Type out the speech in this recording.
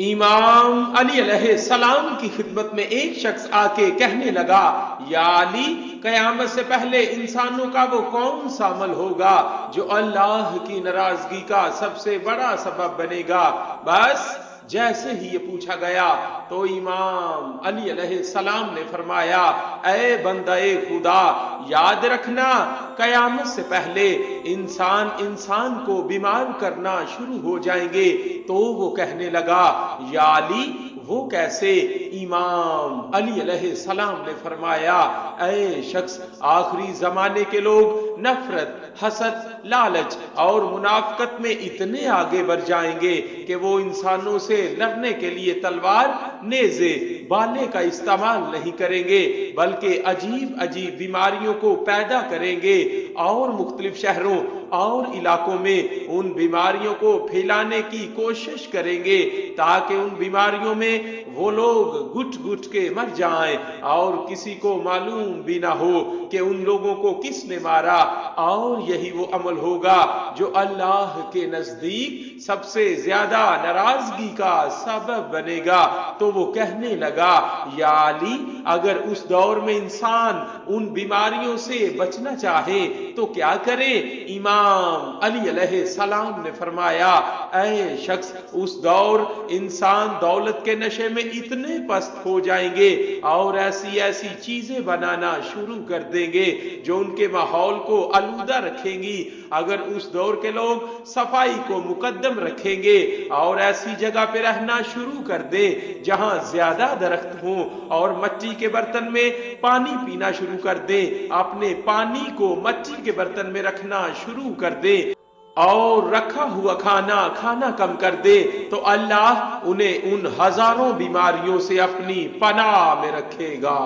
امام علی علیہ السلام کی خدمت میں ایک شخص آ کے کہنے لگا، یا علی، قیامت سے پہلے انسانوں کا وہ کون سا عمل ہوگا جو اللہ کی ناراضگی کا سب سے بڑا سبب بنے گا؟ بس جیسے ہی یہ پوچھا گیا تو امام علی علیہ السلام نے فرمایا، اے بندہ خدا، یاد رکھنا قیامت سے پہلے انسان کو بیمار کرنا شروع ہو جائیں گے۔ تو وہ کہنے لگا، یا علی، وہ کیسے؟ امام علی علیہ السلام نے فرمایا، اے شخص، آخری زمانے کے لوگ نفرت، حسد، لالچ اور منافقت میں اتنے آگے بڑھ جائیں گے کہ وہ انسانوں سے لڑنے کے لیے تلوار، نیزے، بالے کا استعمال نہیں کریں گے، بلکہ عجیب عجیب بیماریوں کو پیدا کریں گے اور مختلف شہروں اور علاقوں میں ان بیماریوں کو پھیلانے کی کوشش کریں گے تاکہ ان بیماریوں میں وہ لوگ گھٹ گھٹ کے مر جائیں اور کسی کو معلوم بھی نہ ہو کہ ان لوگوں کو کس نے مارا، اور یہی وہ عمل ہوگا جو اللہ کے نزدیک سب سے زیادہ ناراضگی کا سبب بنے گا۔ تو وہ کہنے لگا، یا علی، اگر اس دور میں انسان ان بیماریوں سے بچنا چاہے تو کیا کرے؟ امام علی علیہ السلام نے فرمایا، اے شخص، اس دور انسان دولت کے نشے میں اتنے پست ہو جائیں گے اور ایسی ایسی چیزیں بنانا شروع کر دیں گے جو ان کے ماحول کو آلودہ رکھیں گی۔ اگر اس دور کے لوگ صفائی کو مقدم رکھیں گے اور ایسی جگہ پہ رہنا شروع کر دیں جہاں زیادہ درخت ہوں اور مٹی کے برتن میں پانی پینا شروع کر دیں، اپنے پانی کو مٹی کے برتن میں رکھنا شروع کر دیں اور رکھا ہوا کھانا کم کر دے، تو اللہ انہیں ان ہزاروں بیماریوں سے اپنی پناہ میں رکھے گا۔